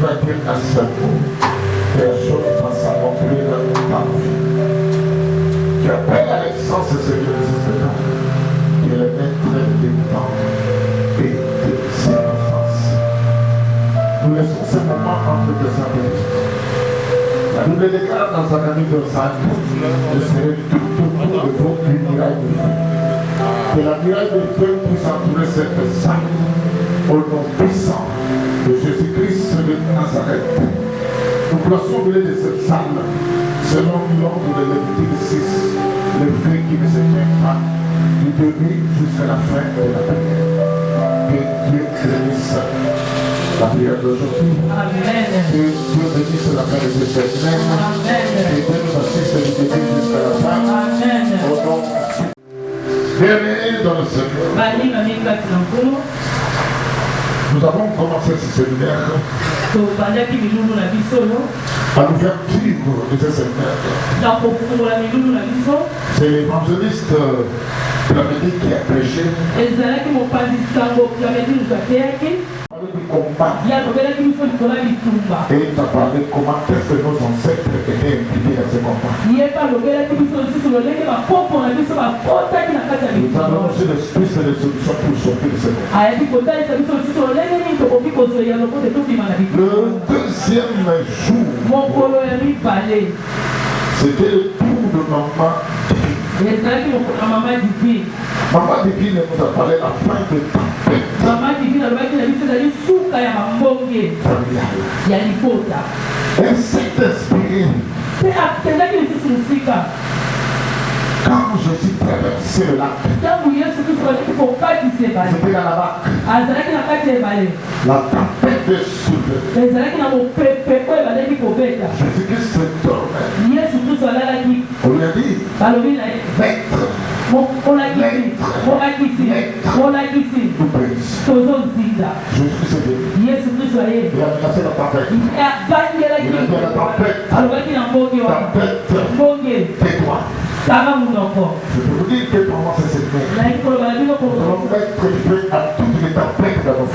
va dire un seul mot. Et la chose va s'accomplir dans ta vie. Tu appelles à l'essence de ce que Jésus est là. Il est le maître du temps et des circonstances. Nous laissons ce moment entre tes saints. La Bible déclare dans sa famille de sang, je serai tout autour de vous une muraille de feu. Que la muraille de feu puisse entourer cette salle au nom puissant de Jésus-Christ de Nazareth. Nous plaçons au milieu de cette salle, selon l'ordre de Lévitique 6, le feu qui ne s'éteint pas du début jusqu'à la fin de la prière. Que Dieu bénisse la prière d'aujourd'hui. Amen. Que Dieu bénisse la fin de cette semaine. Amen. Que Dieu nous assiste du début jusqu'à la fin. Amen. Au nom bien-aimés dans le Seigneur. Nous avons commencé ce séminaire à l'ouverture de ce séminaire. C'est l'évangéliste Plamedi qui a prêché. Du combat. Et il t'a parlé comment est-ce que nos ancêtres étaient impliqués dans ce combat. Nous avons reçu l'esprit de solution pour sortir de ce combat. Le deuxième jour, c'était le tour de maman Divine. Maman Divine nous a parlé de la fin de tempête. Maman Divine a elle s'est inspirée. Quand Jésus traversait le lac, c'était dans la barque. La tempête est soulevée. Jésus-Christ se dormait. On lui a dit, maître, Jésus-Christ est venu. Il a menacé la tempête. Il a dit à la tempête, tais-toi. Je peux vous dire que pour moi c'est cette main. Nous allons mettre feu à toutes les tempêtes dans nos vies.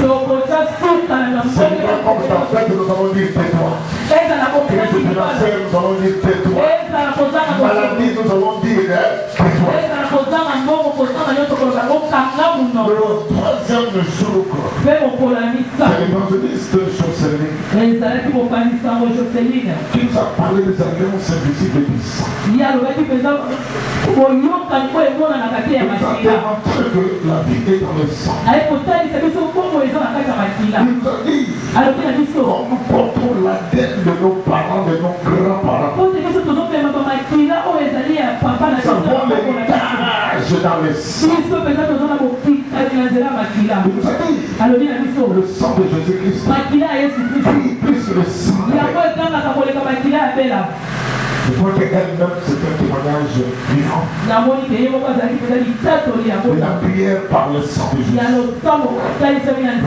C'est une comme tempête, nous allons dire tais-toi. Crise financière, nous allons dire tais-toi. Maladie, nous allons dire tais-toi. Le troisième jour, c'est l'évangéliste Jocelyne qui nous a parlé des alliances invisibles du sang. Il nous a démontré que la vie est dans le sang. Il nous a dit quand nous portons l'ADN de nos parents, de nos grands-parents. Nous avons l'héritage dans le sang. Il nous a dit le sang de Jésus-Christ plus que le sang. Je crois qu'elle-même c'est un témoignage vivant. De la prière par le sang de Jésus.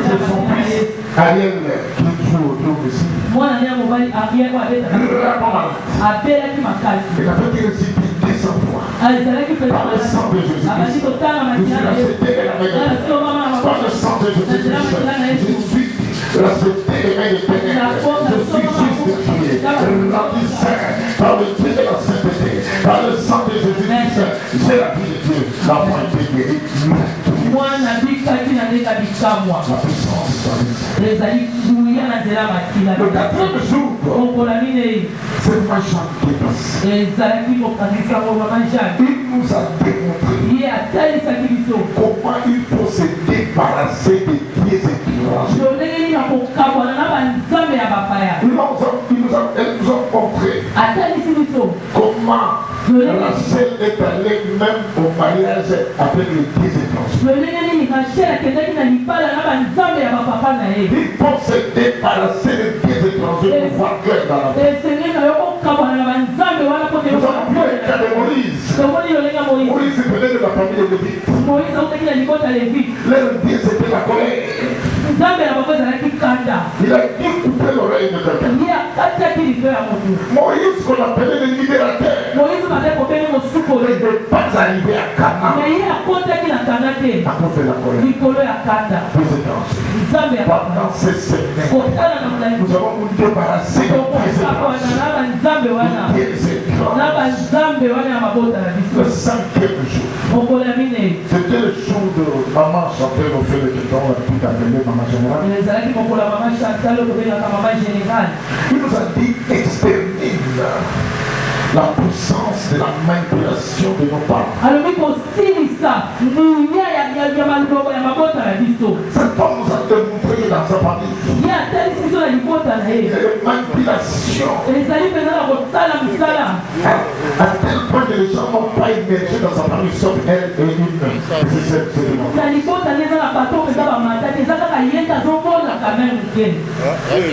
C'est son fils Ariel qui joue autour de ici. Il a fait récipiter 200 fois. Par le sang de Jésus-Christ. Je suis racheté de la main. Par le sang de Jésus-Christ. Je suis racheté de la main de ténèbres. Je suis justifié. Rendu saint par le Dieu de la sainteté. Par le sang de Jésus-Christ. J'ai la vie de Dieu. L'enfant est guéri. La puissance dans le quatrième jour, c'est Machan qui est passé. Il nous a démontré comment il faut se débarrasser des pieds étrangers. Il nous a montré comment Rachel est allée même au mariage avec les pieds étrangers. Il faut se débarrasser des pieds étrangers pour voir clair dans la vie. Nous avons vu le cas de Moïse. Moïse venait de la famille de Lévite. Leur Dieu c'était la colère. Il a dit couper l'oreille de quelqu'un. Moïse qu'on appelait le libérateur. Il ne peut pas arriver à Canaan. À cause de la colère. Plus étrange. pendant ces semaines, nous avons nous débarrasser de le 5e jour. C'était le jour de maman chantait au feu de Kéton, la petite appelée maman générale. Il nous a dit extermine la puissance de la manipulation de nos parents. Cet homme nous a démontré dans sa famille les manipulations à tel point que les gens n'ont pas émergé dans sa famille sauf elle et une. C'est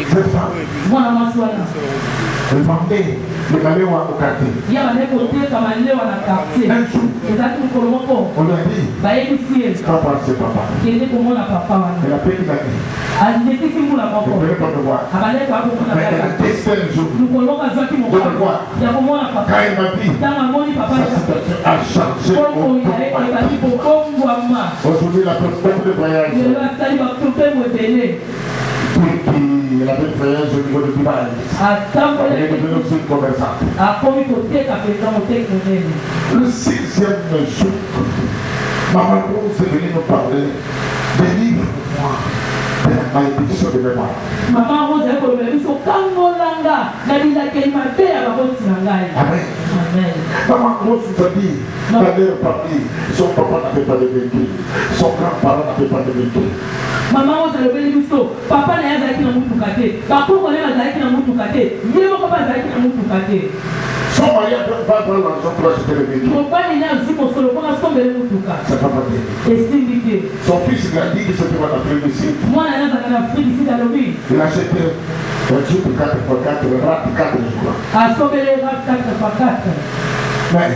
cette femme. Elle vendait les maléos au quartier. Un jour, on lui a dit, papa, c'est papa. Elle a payé la vie. Elle ne voulait pas me voir. Mais elle a testé un jour de me voir. Quand elle m'a dit, sa situation a changé aujourd'hui, la personne de voyage. Elle a fait le voyage au niveau de Dubaï. Elle est devenue aussi une commerçante. Le 6e jour, maman Rose est venue nous parler. Délivre-moi de la malédiction de mes parents. Maman Rose est venue nous Amen. Maman Rose nous a dit, dans leur famille, son papa n'avait pas de véhicule, son grand-parent n'avait pas de véhicule. Maman Rose a levé le biseau. Papa n'a pas de mutukate. Papa n'a pas de mutukate. Son mari a pas l'argent pour acheter le véhicule. C'est pas vrai. Son fils il a dit qu'il se trouve en Afrique du Sud. Il a acheté un Jeep 4x4, le RAP 4 je crois. Mais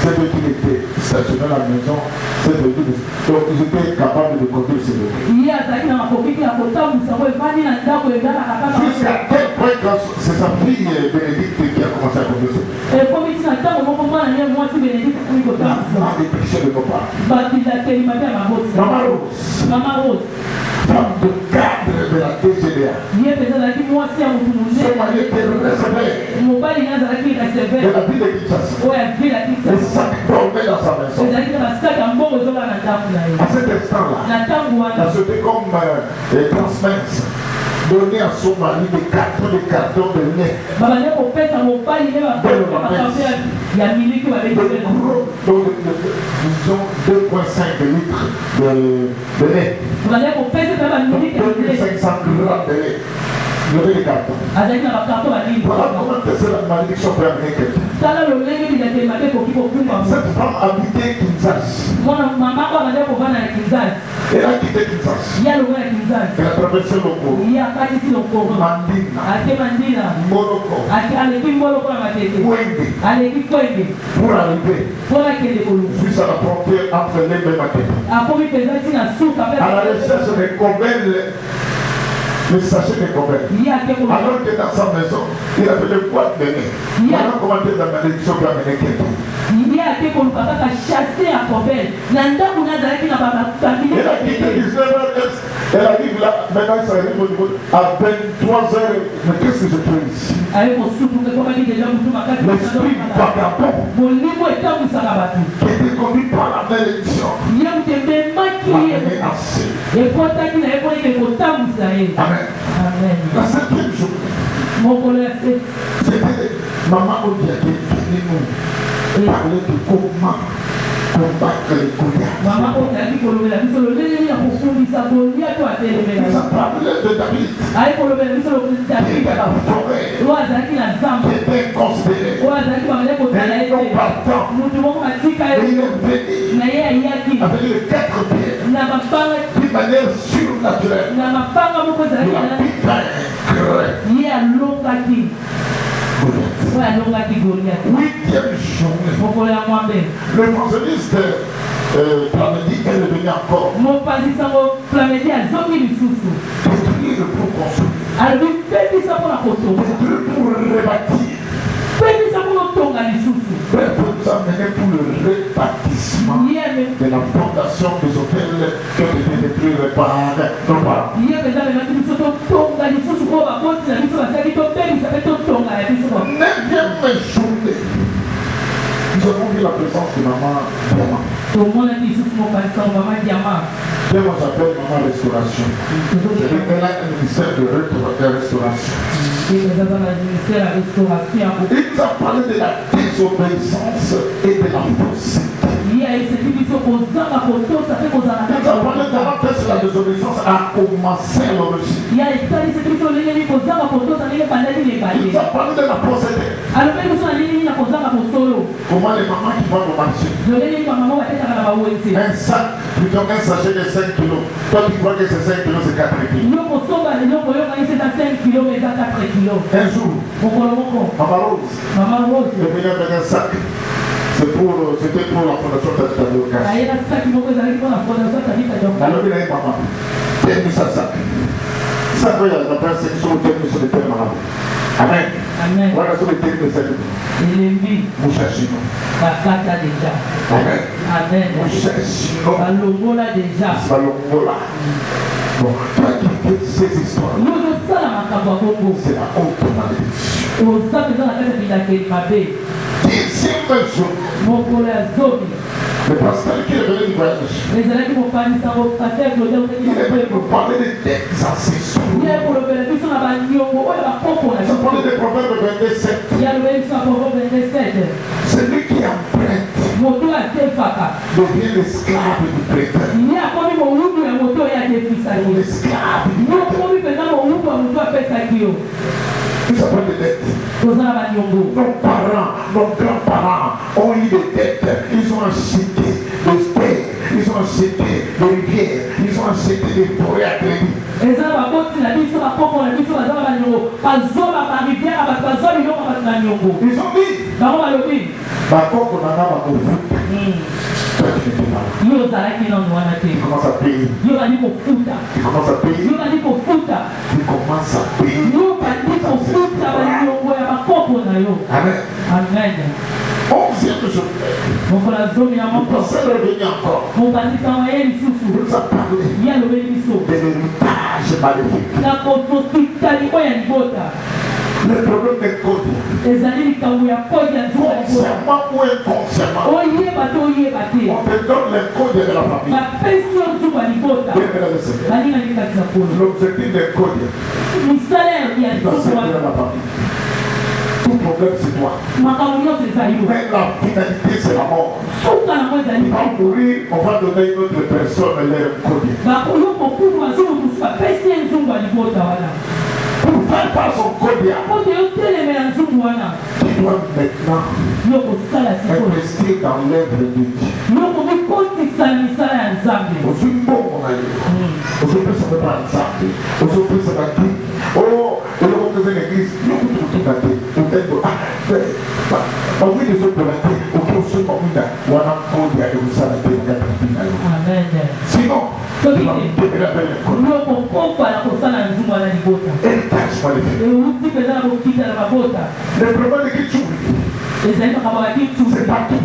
c'est de qu'il était stationné à la maison, c'est de donc ils étaient capables de conduire ces véhicules. Jusqu'à quel point c'est sa fille Bénédicte qui a commencé à conduire ces véhicules. La dépression de nos parents. Maman Rose, femme de cadre de la TGDA. Son mari était réservé de la ville de Kinshasa. Le sac dormait dans sa maison. À cet instant-là, elle se fait comme transmettre, donner à son mari des cartons de lait. Donc, disons 2,5 litres de lait. 2500 grammes de lait. Lever les cartons. Voilà comment c'est la malédiction pour amener quelqu'un. Cette femme habitait Kinshasa. Elle a quitté Kinshasa. Elle a traversé le Congo. Mandina. Moroko. Wenge. Pour arriver jusqu'à la frontière entre les deux maquettes. À la recherche des Kobel. Le sachet de Kobel. Alors que dans sa maison, il avait le poids de nez. Voilà comment la malédiction peut amener quelqu'un. Elle a quitté 19h, elle arrive là, maintenant elle arrive au niveau à 23h. Mais qu'est-ce que je fais ici? L'esprit vagabond qui était conduit par la malédiction m'a amené assez. Amen. La 7e journée, c'était maman Odia qui est venue nous parler de comment combattre les Goliaths. Il a parlé de David qui était la forêt, qui était considéré un non partant. Et il est venu avec les 4 pieds d'une manière surnaturelle. Il a pu faire Goliath. 8e journée. L'évangéliste Plamedi est venu encore. Détruire pour construire. Détruire pour rebâtir. Bref, nous amener pour le rebâtissement de la fondation des hôtels qui ont été détruits dans prépare nos parents. Neuvième journée, nous avons vu la présence de maman Diamant. Moi j'appelle maman Restauration. Elle a un ministère de restauration. Il nous a parlé de la désobéissance et de la fausseté. Il nous a parlé de comment la désobéissance a commencé à l'origine. Il nous a parlé de la fausseté. Comment les mamans qui vont au marché, un sac, plutôt qu'un sachet de 5 kilos, toi tu crois que c'est 5 kilos, c'est 4 kilos. Un jour, Maman Rose est venue avec un sac. C'était pour la fondation Tadika. Alors il a dit maman, tiens-nous ça sac. Ça veut dire la personne sur le thème sur le thème arabe. Amen. Voilà sur le thème de cette vie. Nous cherchons. Amen. Amen. Nous cherchons. Balongola déjà. Balongola. Bon, toi qui fais ces histoires, c'est la honte malédiction. Dixième jour, le pasteur qui est venu du voyage, il est venu nous parler des dettes ancestrales. Il a parlé des Proverbes 27. Celui qui emprunte devient l'esclave du prêteur. L'esclave du prêteur. Nous avons des dettes. Nos parents, nos grands-parents ont eu des dettes. Ils ont acheté des terres, ils ont acheté des rivières, ils ont acheté des forêts à crédit. Ils ont dit, il commence à payer. Il commence à payer. Il commence à payer. Amen. Amen. 11e jour. Le pasteur est revenu encore. Il nous a parlé de l'héritage maléfique. Le problème des codes. Consciemment ou inconsciemment. On te donne les codes de la famille. L'objectif des codes, c'est de servir la famille. Tout problème c'est toi. Mais la finalité c'est la mort. Il va mourir, on va donner une autre personne leur code. Pour faire par son code, tu dois maintenant investir dans l'œuvre de Dieu. Aujourd'hui, bon, on a eu. Aujourd'hui, ça ne peut pas ensemble. Aujourd'hui, ça va dire. Oh, et le monde de l'église, nous tout gâté. Peut-être, oui, les autres la terre, ok, on se commune, on a code, il y a une salle à terre, sinon, tu vas me donner la belle école. Héritage maléfique. Le problème est que tu c'est partout.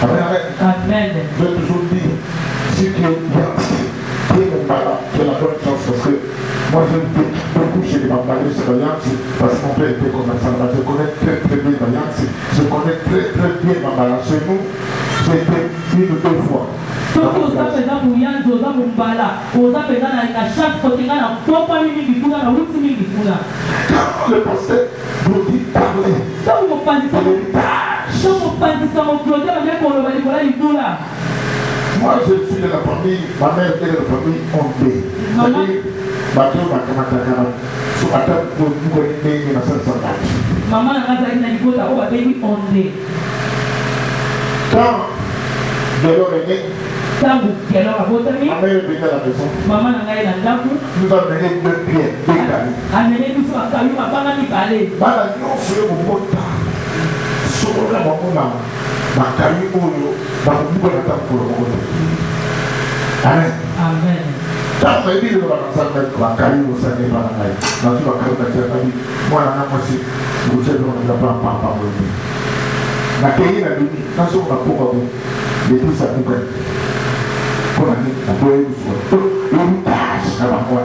Amen. Je vais toujours dire, si tu es bien, tu es la bonne chance parce que moi je vis beaucoup chez les mamans sur l'Alliance parce que mon père était commerçant. Je connais très bien l'Alliance. Je connais très bien Mamala. Chez nous, j'ai été une ou deux fois. Quand le pasteur nous dit parler de l'héritage. Moi je suis de la famille, ma mère est de la famille ondée. C'est-à-dire, maman quand Délor est né, ma mère est venue à la maison. Nous avons mené 2 pierres, 2 cailloux. Amen. Amen. Quand on dit que nous allons faire la carrière au sein des parents, nous allons faire la carrière. Moi, je suis vous savez, on ne va pas parler. La carrière, nous sommes à Pogabo, les tous à Pogabo. pour aller l'héritage à la voix.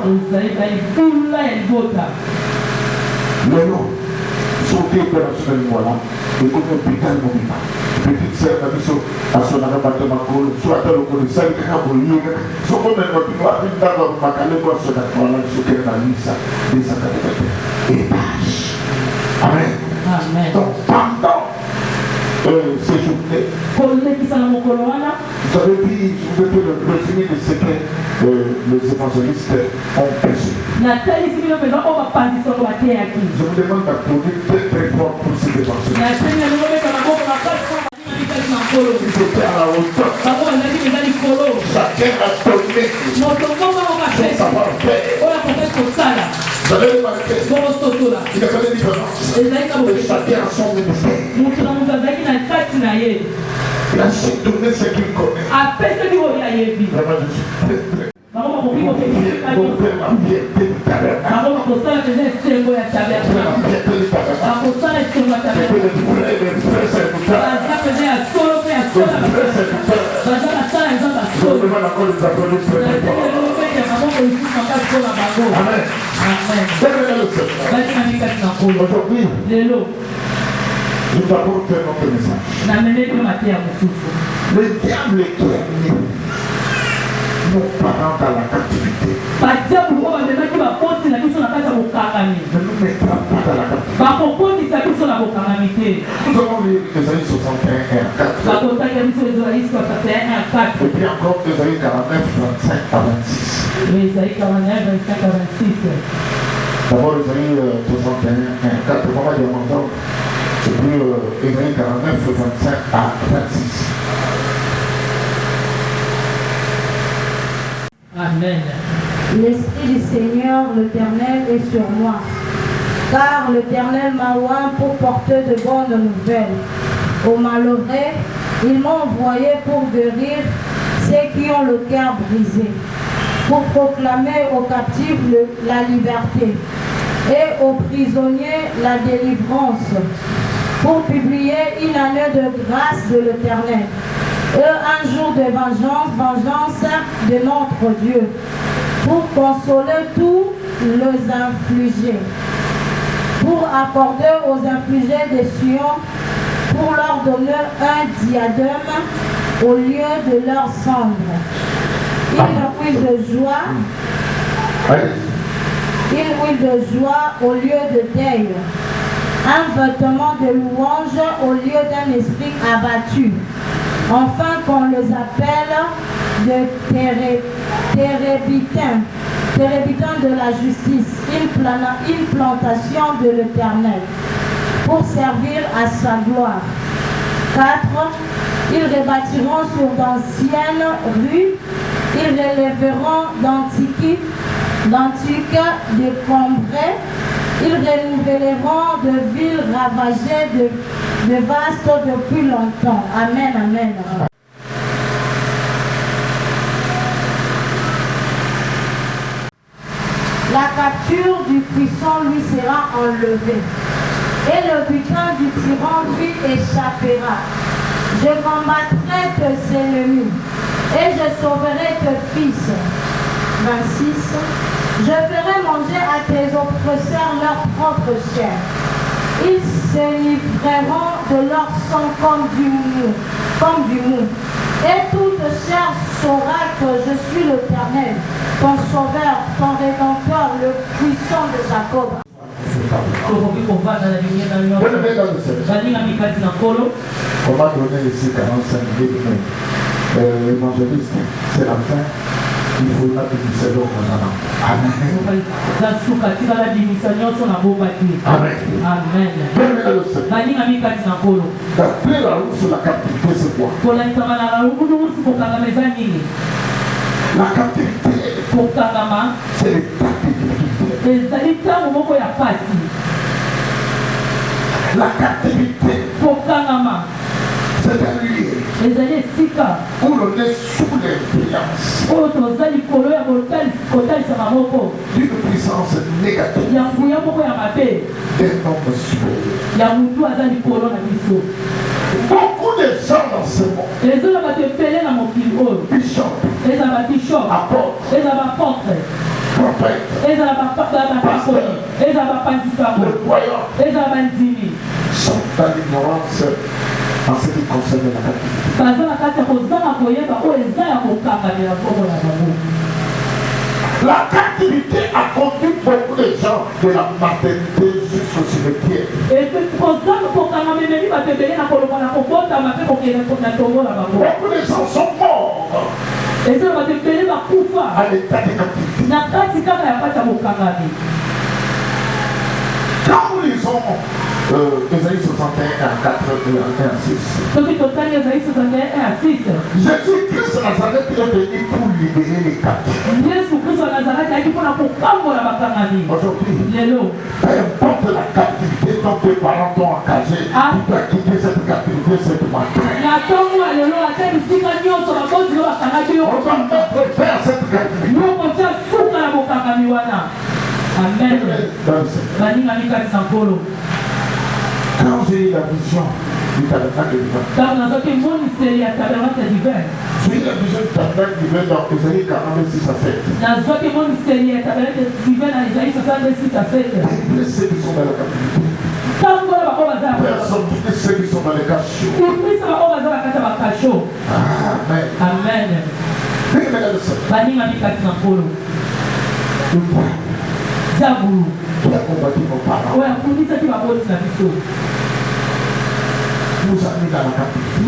Le nom, sauter de la semaine voilà, et comme un putain de moment. Petite sœur, la mission, à son appartement, soit à l'occasion, celle qui a voulu, son comme un peu, une dame, ma calée, moi, son appartement, ce qu'elle a mis ça, des académies. Héritage. Amen. Amen. Donc, pendant ces journées, vous avez dit, je vous ai fait le résumé de ce que les évangélistes ont péché. Je vous demande d'applaudir très très fort pour ces évangélistes. Ils étaient à la hauteur. Chacun a donné son savoir-faire. Vous avez remarqué, il y a pas de différence. Chacun a son ministère. Il a su donner ce qu'il connaît. Vraiment, je suis très très. Pour faire la fierté du tabernacle. Pour faire la fierté du tabernacle. Pour les vrais serviteurs. Je vous demande encore des applaudissements très forts. Amen. Aujourd'hui, nous avons fait notre message. Le diable qui a mis nos parents dans la captivité ne nous mettra pas dans la captivité. Nous avons lu Ésaïe 61 et 4. Et puis encore Ésaïe 49, 25 à 26. D'abord Ésaïe 61 et 4, comment dire mon temps. Et puis Ésaïe 49, 25 à 26. Amen. L'Esprit du Seigneur, l'Éternel, est sur moi, car l'Éternel m'a oint pour porter de bonnes nouvelles. Aux malheureux, il m'a envoyé pour guérir ceux qui ont le cœur brisé, pour proclamer aux captifs la liberté et aux prisonniers la délivrance, pour publier une année de grâce de l'Éternel. Et un jour de vengeance de notre Dieu, pour consoler tous les infligés, pour accorder aux infligés des Sion, pour leur donner un diadème au lieu de leur cendre, une huile de joie au lieu de deuil, un vêtement de louange au lieu d'un esprit abattu. Enfin, qu'on les appelle de térébitins de la justice, une plantation de l'Éternel, pour servir à sa gloire. 4. Ils rebâtiront sur d'anciennes rues, ils relèveront d'antiques décombrées, ils renouvelleront de villes ravagées de vastes depuis longtemps. Amen, amen. La capture du puissant lui sera enlevée, et le butin du tyran lui échappera. Je combattrai tes ennemis, et je sauverai tes fils. 26. Je ferai manger à tes oppresseurs leur propre chair. Ils se livreront de leur sang comme du mou. Et toute chair saura que je suis l'Éternel, ton sauveur, ton rédempteur, le puissant de Jacob. On va donner ici 45 minutes, mais l'évangéliste, c'est la fin. Il faut la bénédiction au Amen. Amen. D'après la route sur la captivité, c'est quoi? La captivité, c'est l'état de difficulté. La captivité, c'est un lieu où l'on est sous l'influence d'une puissance négative d'un homme supérieur. Beaucoup de gens dans ce monde, Bishop, bishop, apôtre, ezala apôtre, prophète, ezala bapakoli, ezala bapanzisako, le croyant ezala bandimi. sont dans l'ignorance en ce qui concerne la captivité. Baza na kati ya kozanga koyeba oyo eza ya kokangamela bongo na bango. La captivité a conduit beaucoup de gens de la maternité jusqu'au cimetière. Beaucoup de gens sont morts à l'état de captivité. Quand nous lisons Ésaïe 61, 4 et 6, Jésus-Christ de Nazareth est venu pour libérer les captifs. Aujourd'hui, peu importe la captivité dont tes parents t'ont engagé, tu dois quitter cette captivité ce matin. On va mettre vers cette captivité. Amen. Quand j'ai eu la vision du tabernacle divin, j'ai eu la vision du tabernacle divin dans Ésaïe 46 à 7. Et ceux qui sont dans la captivité, personne, ceux qui sont dans les cachots. Amen. Amen. Qui a combattu nos parents nous a mis dans la captivité.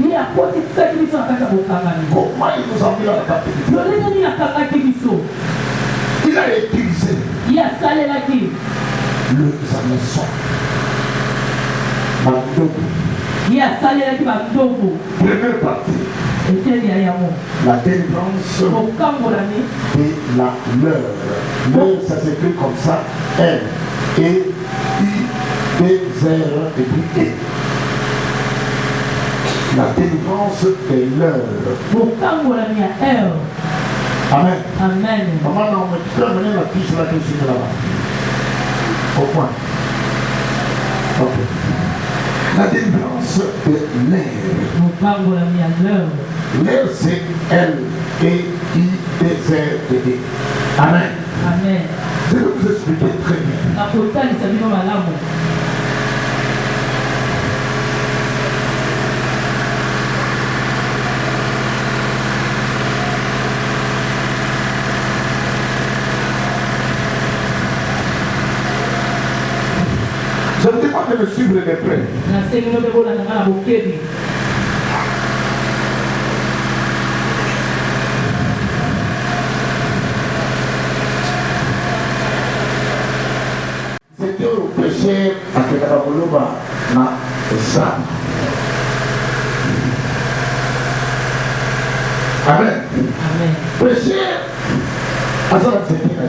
Comment il nous a mis dans la captivité? Il a utilisé le Zameson. Première partie. La délivrance de la leur. Leur, ça s'écrit comme ça. L, E, I, D, Z, et puis E. La délivrance des leurs. Amen. Amen. Maman, non, mais tu peux amener la fiche là que je suis là-bas. Au point. Ok. La délivrance de l'air. L'air, c'est L, E, I, D, Z, et D. Amen. Amen. Je vais vous expliquer très bien. Je vous demande de me suivre de près. C'était au péché à Kedaboloba, na Sam. Amen. Amen. Péché à ça, c'est bien.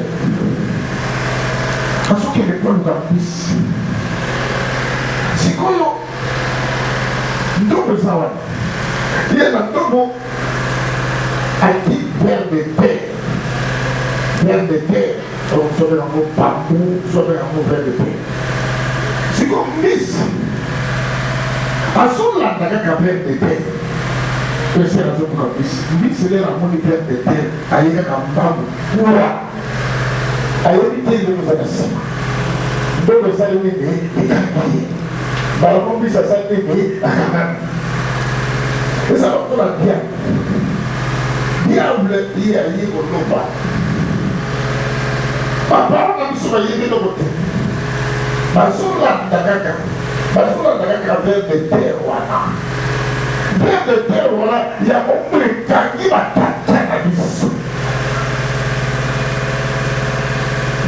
Parce que les pauvres gambis. Sikoyo, ndogo sawa. Il y a un ndogo a dit vers des terres. Vers des terres. On se met en mot bambou, on se met en mot vers des terres. C'est comme Miss. À son là, il y a un vers des terres. Et c'est la zone comme Miss. Miss, il est la monnaie vers des terres. Il y a un bambou. Voilà. Il y a une idée de nous annoncer. Ndogo sawa, il y a une idée. Balabon bisa saat ini akan sebab itulah dia boleh dia ini lupa apa orang suka ini lupa masuklah dagang de terwana yang memberikan ibadah habis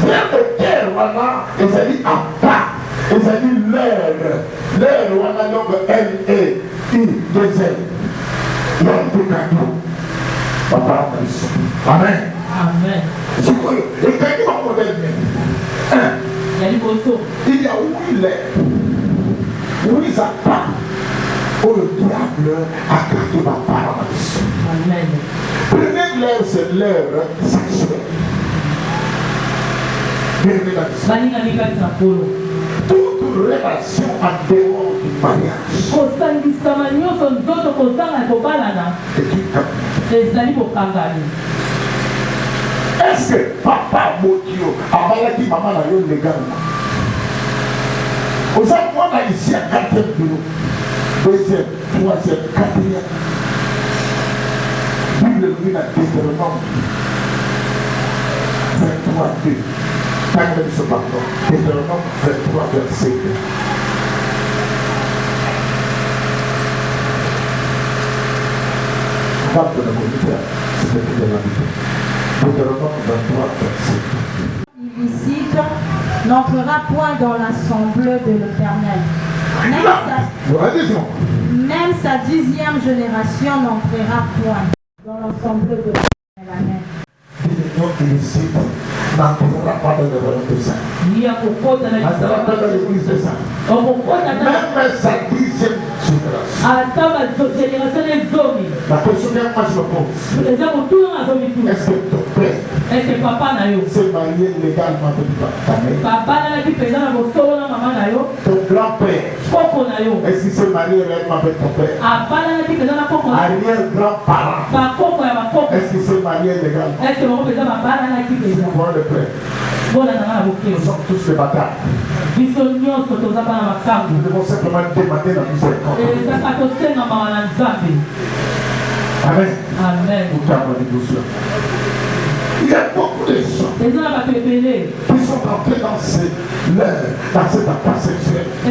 de terwana ezali apa ezali l'air wana donc L-E-I-2-L yamtukano papa biso amen Amen. sikoyo ekangi bamodele il y a oui ça part où le diable a gardé ma parole. Amen. Première l'air c'est l'air sexuel. Toute relation en dehors du mariage Est-ce que papa Motio a maladie maman a eu le gars? Vous savez, moi, on a ici un quatrième bureau. Deuxième, troisième, quatrième. Bible nous dit à Deutéronome 23, 2. Deutéronome 23, verset 2. Illicite n'entrera point dans l'assemblée de l'Éternel. Même sa 10e génération n'entrera point dans l'assemblée de l'Éternel. Amen. N'entrera pas dans le royaume de Saint. N'entrera pas dans l'église de Saint. Même sa 10e génération. La question que moi je me pose, est-ce que ton père s'est marié légalement avec ta mère? Ton grand-père, est-ce qu'il s'est marié réellement avec ton père? Arrière-grand-parent, est-ce qu'il s'est marié légalement? Voilà le père. Nous sommes tous les bâtards. Nous devons simplement demander la miséricorde. Amen. Amen. Il y a beaucoup de gens qui sont entrés dans cette affaire sexuelle. Il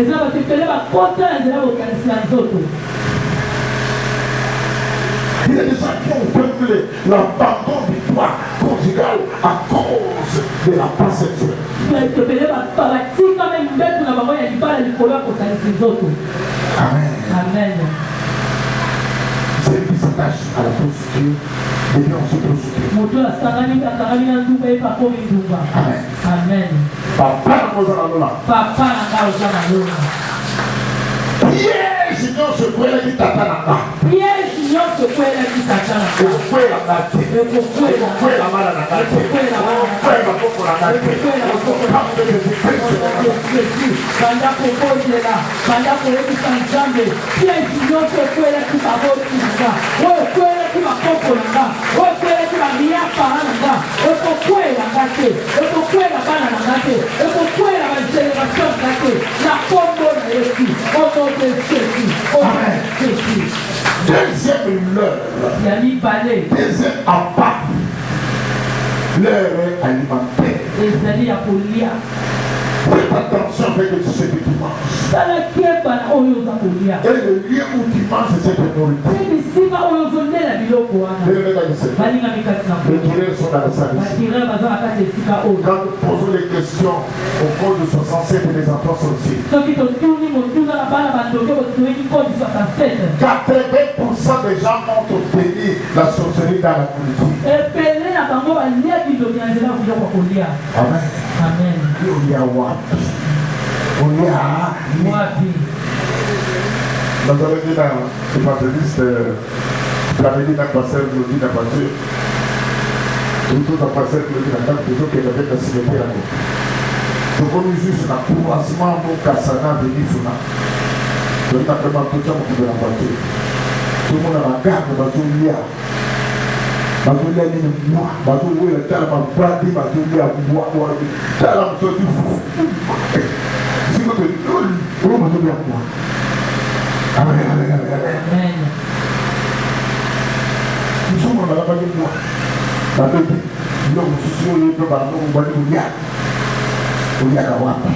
y a des gens qui ont fait l'abandon du droit conjugal à cause de la part sexuelle. Amen. Amen. Ceux qui s'attachent à la prostituée deviennent se prostituer. Amen. Amen. Papa Pierre, Seigneur, se croit qui t'attend. Deuxième leurre. Deuxième appât. L'heure alimentaire. Faites attention avec ce que tu manges. Et le lieu où tu manges, c'est cette nourriture. Les tireurs sont dans la salle. Quand nous posons des questions au cours de 67 et les enfants sont ici. 80% des gens ont obtenu la sorcellerie dans la nourriture. Amen. Amen. Il y a wapi. Il y a wapi. Nous avons dit dans l'évangéliste, la médine n'a pas servi, nous dit n'a pas servi. Tout n'a pas servi, nous dit n'a pas servi, plutôt qu'elle avait la cimetière là. Donc on nous juge sur l'accroissement de Kassana venu sur là. Donc on a vraiment tout le temps pour la voiture. Tout le monde a la garde, dans tout le lien. Bazulia ni mwa, bazulia tala mabadi, bazulia mwa, tala msoti fufu. Siko to ni bazulia mwa. Amen, amen, amen. Nous sommes dans la bague mwa. Bazulia, nous sommes sur le plan, nous sommes ulia. Ulia kawapa.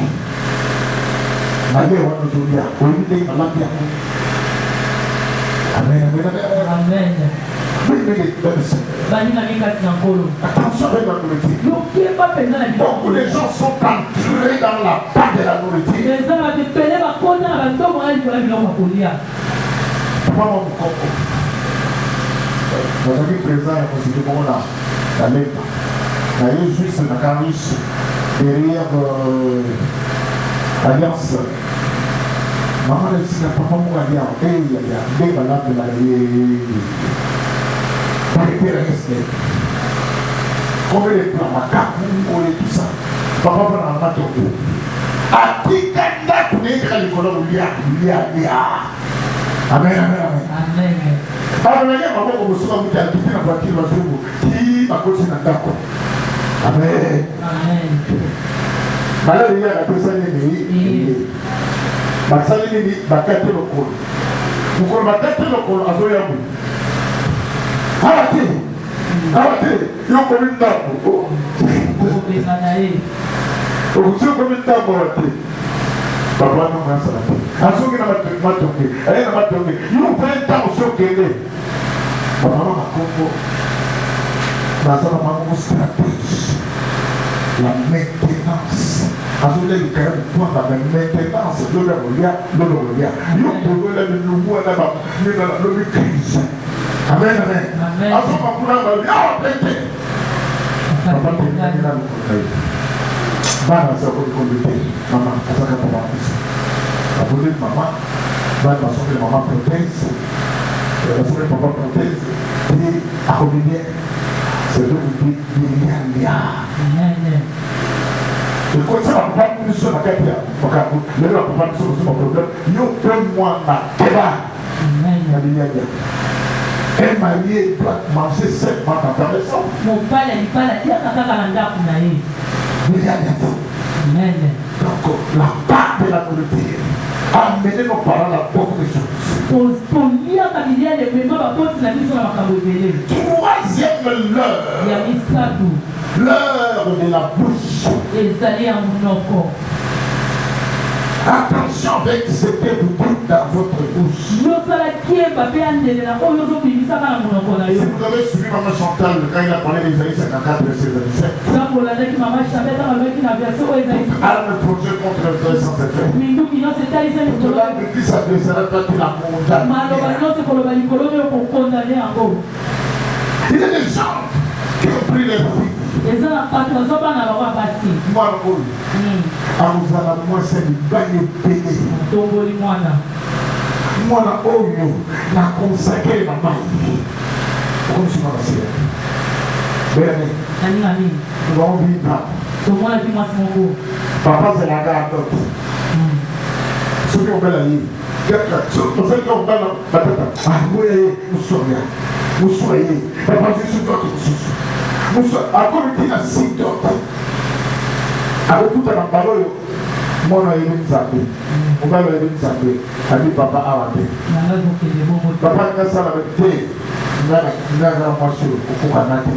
Nage wana ulia, ulia malambia. Amen, amen, amen. Attention avec la nourriture. Beaucoup de gens sont entrés dans la part de la nourriture. Nous avons présent et nous avons la lèvre. Nous avons juste la carriche derrière l'alliance. Maman a dit que papa m'a dit il y a des malades de la comme les plans, tout ça. Papa va en mettre au bout. A qui candidat pour les écoles, il y a. Amen, amen, amen. Alors, il y a un moment où vous avez dit la voiture, qui va continuer d'accord. Amen. Amen. Malgré il y a la personne qui basali ni bakate lokolo ukolo bakate lokolo azoyamu awate yo komindapo okusiyo komindapo awate papa no masala azongi na matonge aye na matonge yo penta osokele papa no makongo basala makongo stratégie la maintenance. Azule ikaya kuanga na maintenance de l'olia. Yo pour le nouveau na ba ni na lo crise. Amen amen. Azoma kuna ba ya pete. Papa ni na lo kai. Bana sa ko konduite. Mama asaka papa. Abule mama. Bana so que mama protège. La so que papa protège. Et akobiye. C'est le but de Amen. Le côté va pas nous sur la carte là. Le va pas nous sur mon problème. Yo prends moi ma teba. Amen. Un marié doit manger 7 mois dans ta maison. Mon père il parle il y a kaka kalanda kunaye. Amen. Donc la part de la nourriture amener nos parents à la bonne des choses. Pour lire familial les mêmes va porter la vie sur la makabobele. Troisième l'heure. Il y a mis ça tout. L'heure de la bouche. Et ça y est en mon Attention avec ce que vous dites dans votre bouche. Si vous avez suivi Maman Chantal quand il a parlé d'Isaïe 54, verset 27. Arme projet contre le vrai sans effet. Tout là, le Christ s'adressera pas qu'il a condamné. Il y a des gens qui ont pris les vies. Moi, moi, c'est le bagne payé. Moi, là, oh, la consacré ma main. Comme si moi, c'est bien. Nous allons vivre. Papa, c'est la garde. Ceux qui ont fait la vie. Ceux qui ont fait la ah, oui, vous soyez. Papa, je suis votre souci. À cause de la cité, avec tout un parole, mon ami Nzambe, on va le dire Nzambe, a dit papa Awade. Papa n'a pas la vérité, n'a pas moi sur le Kukanate.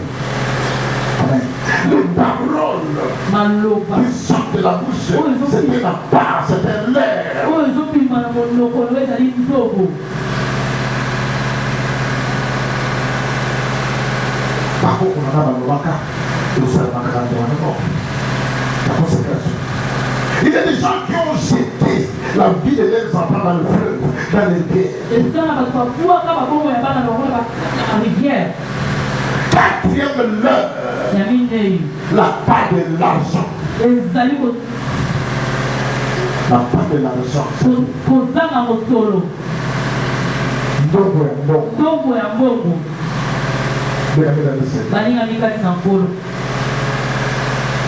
Amen. Les paroles qui sortent de la bouche, c'est la part, c'est l'air. Par contre, on a dans le Waka, le seul Waka dans le nord. La consécration. Il y a des gens qui ont jeté la vie de leurs enfants dans le fleuve, dans les rivières. Quatrième l'heure, la part de l'argent. La part de l'argent.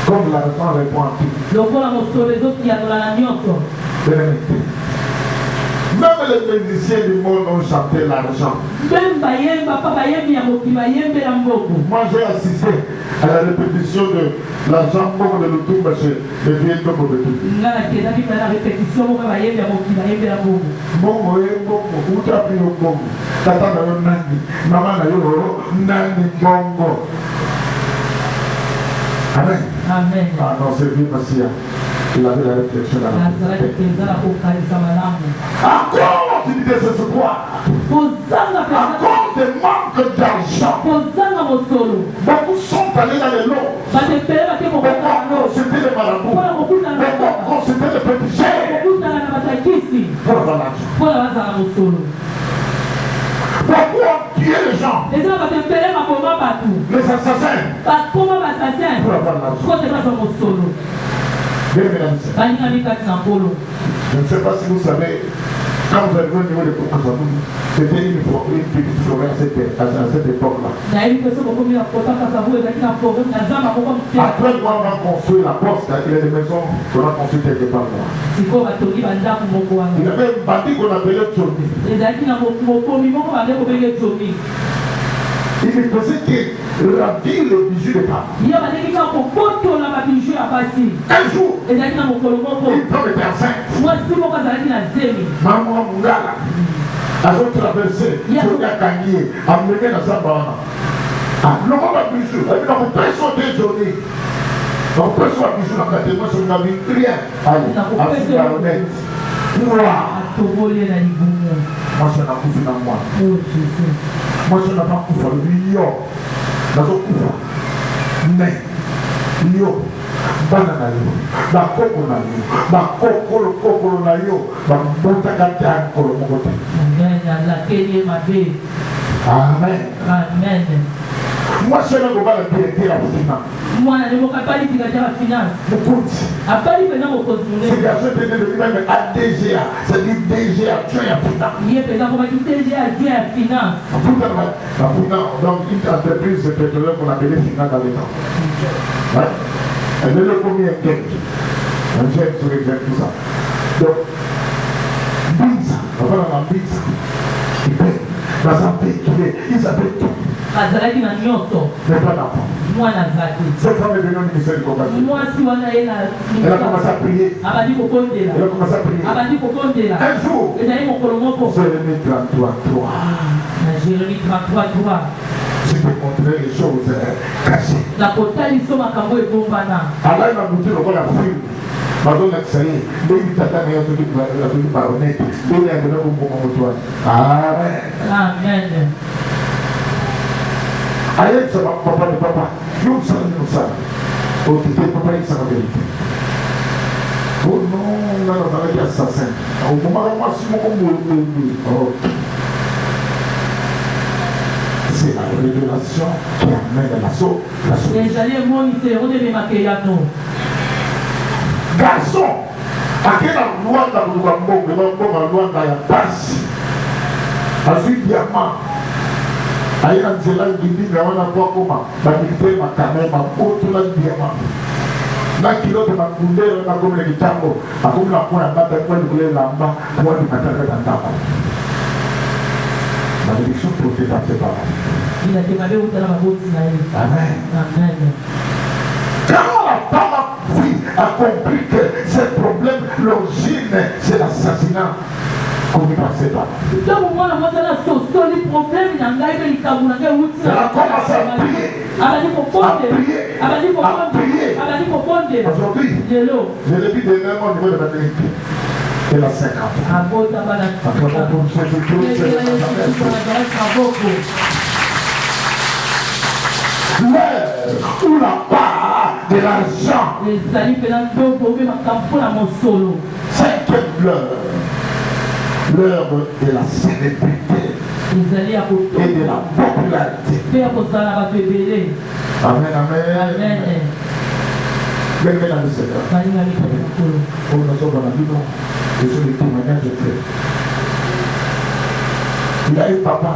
Comme l'argent répond à tout. Même les musiciens du monde ont chanté l'argent. Moi j'ai assisté à la répétition de l'argent pour de l'automne chez les vieilles comme de tout. Amen. Amen. Ah non, c'est bien parce il avait la réflexion dans la tête. Encore, tu disais ce soir. Encore des manques d'argent. Beaucoup sont allés dans les lots. Beaucoup ont consulté les marabouts. Beaucoup ont consulté les péticheurs. Pour avoir l'argent. Beaucoup ont tué les gens. Les assassins. Pour avoir l'argent. Bien, mesdames et sœurs. Je ne sais pas si vous savez, quand vous arrivez au niveau de Kokosamou, c'était une petite forêt à cette époque-là. Après, quand on a construit la poste, il y a des maisons qu'on a construites quelque part là. Il y avait une bâtisse qu'on appelait Tchomi. Il Il ne faisait que ravir les bijoux des femmes. Un jour, une femme était enceinte. Maman Mungala a traversé sur la canille, a mené dans sa banane. Le moment bijou, on peut sauter aujourd'hui. On peut sauter bijou dans la catégorie sur la vie. Rien. Allez, à ce baronette. Moi, je suis un coup dans moi. Moi, je suis un coup dans le mais yo banana yo bakoko na yo bakokolo na yo bambotaka ta nkolo moko te. Amen. Amen. Moi, je suis un directeur à finance. Moi, je ne pas dire directeur à finance. Après, il faut c'est la chose de lui-même à DGA. C'est-à-dire DGA, tu es à finance. Il est présent comme DGA, tu es à finance. Donc, une entreprise de pétrole qu'on appelait finance dans les temps. Ouais. Elle est le premier gage. Un gène sur les gènes, tout ça. Donc, Binza, on va dans Binza. Il paye. Il s'appelle tout. Mais pas d'enfant. Cette femme est venue au ministère du combat. Elle a commencé à prier. Un jour, Jérémie 33:3. Je peux montrer les choses cachées. Allah m'a montré le film. Amen. Aïe, ça va, papa de papa. Nous sommes ça. Oh, tu t'es papa, il s'en va vérité. Oh non, non, non, il y a assassin. Au moment où moi, si mon c'est la révélation qui amène la sauce. Garçon, à quelle loi dans le loi dans la passe, à ce diamant, à une angela qui dit, mais on a pas comment, ma militaire, ma caméra, ma autre diamant. Na kilo de ma couleur, na comme les tambo, à comme la pointe, à battre point de couleur là-bas, pour du matériel dans ta main. Malédiction protégée par ses parents. Amen. Amen. Quand la femme a compris que ce problème, l'origine, c'est l'assassinat commis par ses parents. Elle a commencé à prier. Aujourd'hui, je l'ai vu dernièrement au niveau de la vérité. Elle a 50 ans. L'heure où la part de l'argent. Cinquième l'heure de la célébrité et de la popularité. Amen, amen. Amen. Bien, dans le Seigneur. On nous sommes dans la vie, je suis le témoignage de Dieu. Il a un papa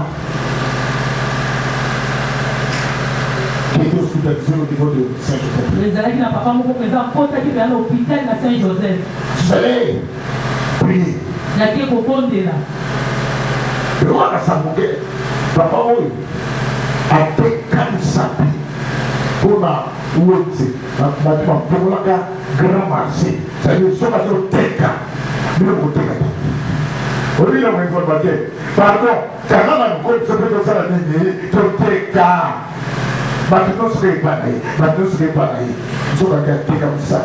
qui était hospitalisé au niveau de Saint-Joseph. Vous allez prier. Le roi a Samuel, papa oui, a été comme ça pour la ouate, pour la grand marché. C'est-à-dire que ce que teka, nous le teka. On dit la même chose, pardon, quand on a un peu de ça, la ligne, teka. Maintenant, ce n'est pas là. Maintenant, ce n'est pas là. Nous sommes comme ça.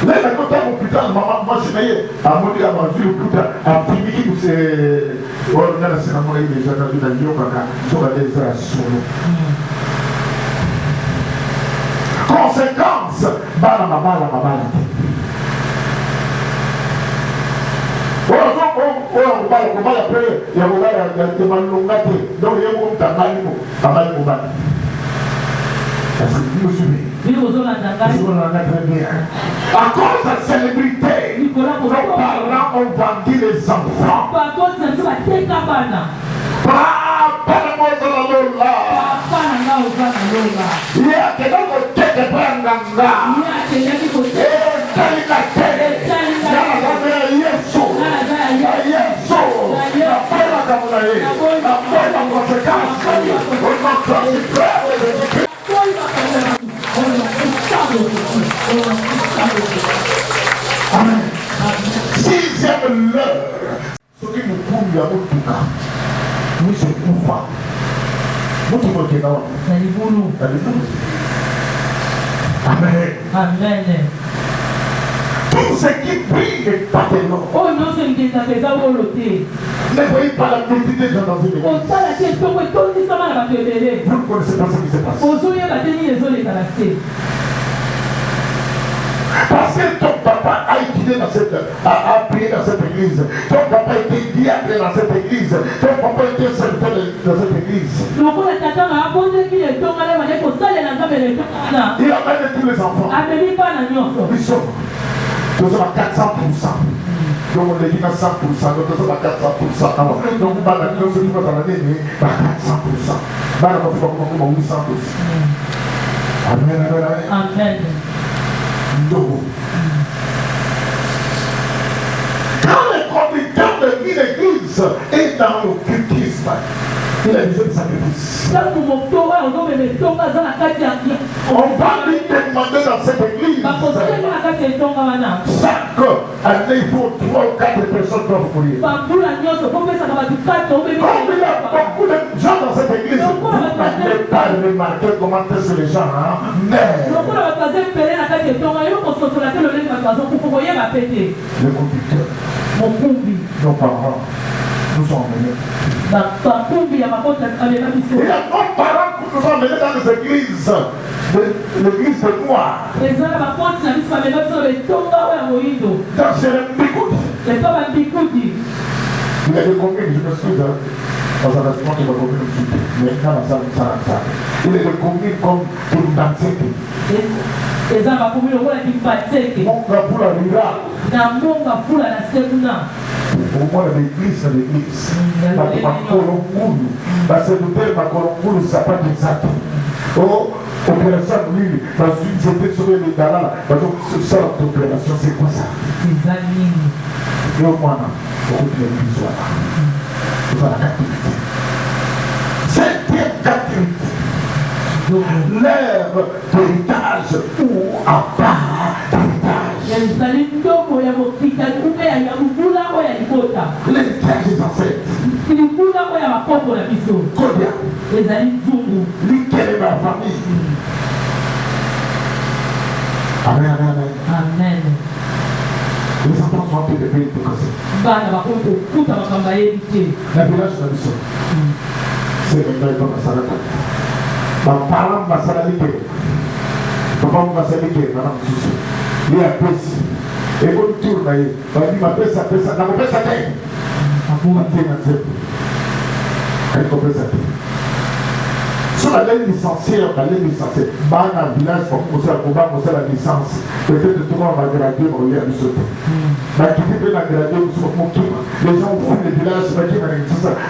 Là, quand on est hôpital, maman, moi, je suis à mon dieu, à mon dieu, à Pimiki, où c'est. On a la cérémonie des gens de la Yoga, sur la désertion. Conséquence, bala. À cause de la célébrité, nos parents ont vendu les enfants. Amen. Amen. Tout ce qui brille est pas de l'eau. Oh non, c'est une question de ça. Ne voyez pas la multitude de gens dans une église. Vous ne connaissez pas ce qui se passe. Parce que ton papa a étudié dans cette, a prié dans cette église. Ton papa était diacre dans cette église. Ton papa était serviteur dans cette église. Il amène tous les enfants. Ils sont à 400%. Donc on les dit à 100%, donc nous sommes à 400%. Donc on va la dire, c'est pas dans l'année, mais à 400%. On va faire 800%. Amen, amen, amen. Amen. Donc, quand le conducteur de l'église est dans l'occultisme, il a besoin de sacrifice. On va lui demander dans cette église. Chaque année, il faut 3 ou 4 personnes pour mourir. Comme il y a beaucoup de gens dans cette église, vous n'avez pas remarqué comment est-ce que les gens, hein? Mais le conducteur, nos parents, nous sommes emmenés. Il y a nos parents qui nous ont emmenés dans les églises, l'église de Noir. Dans ces Bikoudi. Il y a des communes, je m'excuse, dans un restaurant qui va communes aussi, mais dans la salle, il y a des communes comme Danseki. Monga Pula Rira. Au moins l'église, l'église. Makolongulu. Parce que le terme Makolongulu, ça n'a pas d'exact. Oh, opération Lille, parce que c'était sur les dalala. Donc, ce genre d'opération, c'est quoi ça? Et au moins, beaucoup de l'église soit là. C'est la captivité. Septième captivité. L'ère d'héritage ou à part d'héritage. L'héritage des ancêtres. Combien? Quelle est ma famille? Amen, amen, amen. Amen. Les enfants sont un peu de pays de casser. La village de l'Isson. C'est maintenant dans la salle. Ma parent m'a salarié. Papa m'a salarié, madame Soussou. Il y a un peu ici. Et vous tournez, il m'a fait ça, n'a pas fait ça. Elle comprend ça. Si on allait licencier, dans un village, on a la licence. Peut-être que tout le monde va graduer, on va aller sauter. Mais qui peut la graduer, les gens font les villages,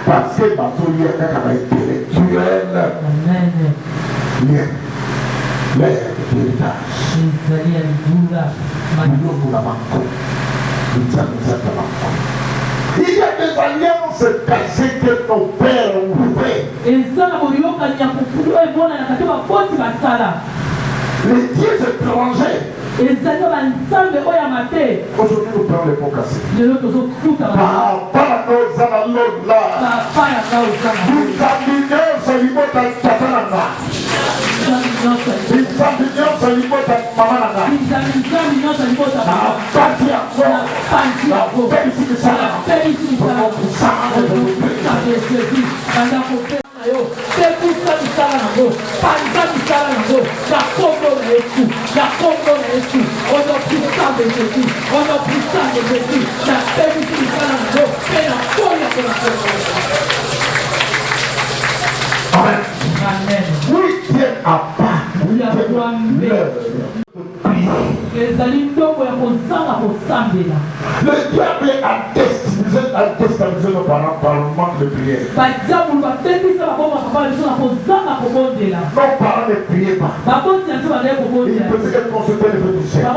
parce que il y a un intellectuel. L'air de l'héritage. Il y a des alliances cachées que nos pères ont fait. Les dieux étrangers. Aujourd'hui, nous prenons les pots cassés. Papa, nous allons là. Nous allons sur les mots dans Tatananga. Nous allons sur les mots dans Mamananga. Amen. Oui, Dieu a pas. Le diable a déstabilisé nos parents par le manque de prière. Nos parents ne priaient pas. Ils faisaient consulter les féticheurs.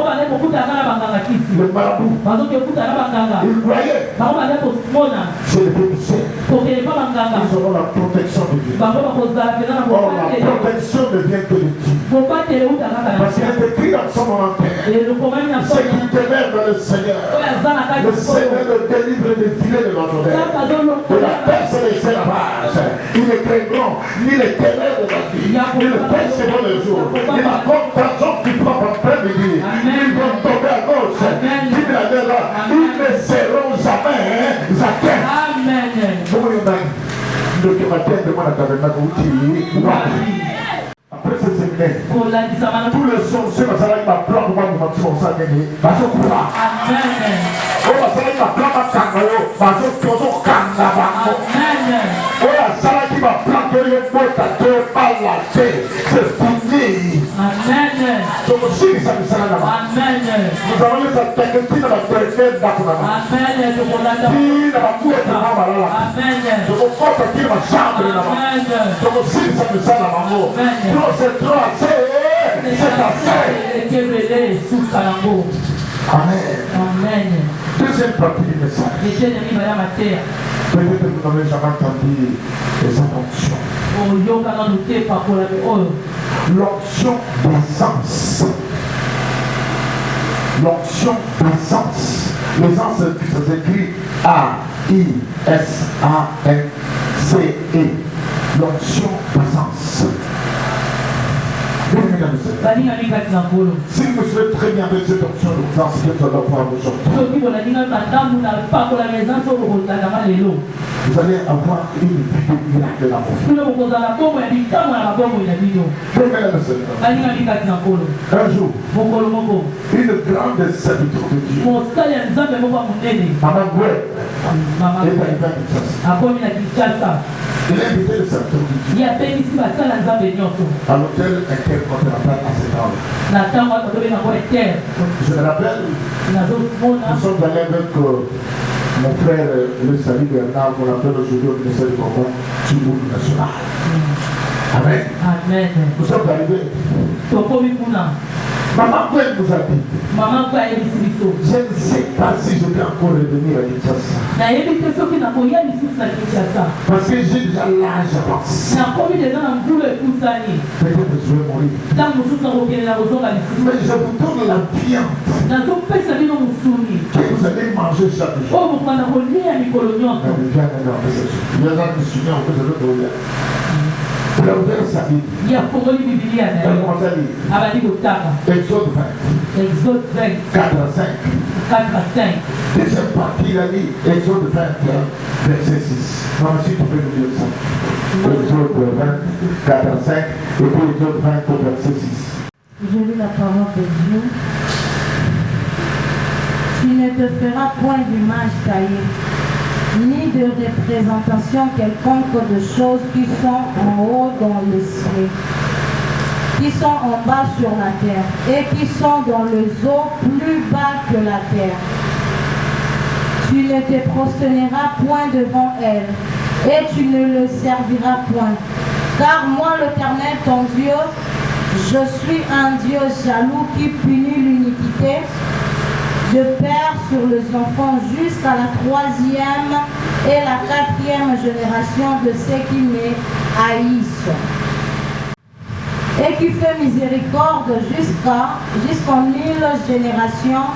Le marabout. Ils croyaient. C'est les féticheurs. Ils auront la protection de Dieu. Or, la protection ne vient que de Dieu. Parce qu'il est écrit dans son moment. Ceux qui demeurent dans le Seigneur le délivre des filets de notre terre, de la peste et des sérages. Il est prénom, ni les ténèbres de la vie, ni le péché dans le jour, ni la contagion qui prend en après-midi. Ils vont tomber à gauche, ils ne seront jamais atteints. Amen. Donc, il m'a dit, demande à ta après ce séminaire, tous les sorciers, ma salle, ma plan, moi, ma petit mon sang, ma so quoi. Amen. Oh, ma salle, ma plan, ma kango, ma so kozo kanga bango. Amen. Oh, la salle qui m'a planté le mot à deux balles la tête, c'est fini. Amen. Donc, si ça me sert là-bas. Amen. Nous avons les attaques qui dans la tête d'Akunama. Amen. Qui dans la tête de ma maman. Amen. Donc, on porte qui dans ma chambre là-bas. Amen. Donc, si ça me sert là-bas. Amen. C'est trop assez, c'est assez. Amen. Amen. Deuxième partie du message. Peut-être que vous n'avez jamais entendu les annoncions. L'onction d'aisance. L'onction d'aisance. L'aisance, ça s'écrit A-I-S-A-N-C-E. L'onction d'aisance. Si vous souhaitez très bien avec cette option de dans ce que nous allons voir aujourd'hui, vous allez avoir une vie de miracle de l'amour. Un jour, une grande serviteur de Dieu, Maman Gouet, est arrivée à Kinshasa. Il a invité le serviteur de Dieu à l'hôtel intercontinental à cet endroit. Je me rappelle, nous sommes allés avec mon frère, le Sali Bernard, qu'on appelle aujourd'hui au ministère du combat, sur le national. Amen. Amen. Nous sommes arrivés. Maman, quoi elle nous a dit? Je ne sais pas si je vais encore revenir à Kinshasa. Parce que j'ai déjà l'âge avancé. Peut-être que je vais mourir. Mais je vous donne la viande que vous allez manger chaque jour. Il a ouvert sa Bible. Il a commencé à lire. Exode 20. 4 à 5. Deuxième partie, il a dit Exode 20, verset 6. Non, mais si tu peux nous dire ça. Exode 20, 4 à 5. Et puis Exode 20, verset 6. Je lis la parole de Dieu. Tu ne te feras point d'image taillée, ni de représentation quelconque de choses qui sont en haut dans le ciel, qui sont en bas sur la terre, et qui sont dans les eaux plus bas que la terre. Tu ne te prosterneras point devant elles, et tu ne le serviras point. Car moi, l'Éternel, ton Dieu, je suis un Dieu jaloux qui punit l'iniquité de père sur les enfants jusqu'à la 3e et la 4e génération de ceux qui me haïssent, et qui fait miséricorde jusqu'en 1000 générations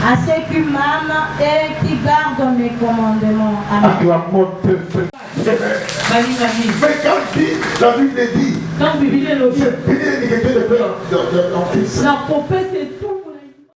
à ceux qui m'aiment et qui gardent mes commandements. Amen. Mais quand la Bible dit, c'est fini l'iniquité de père en fils.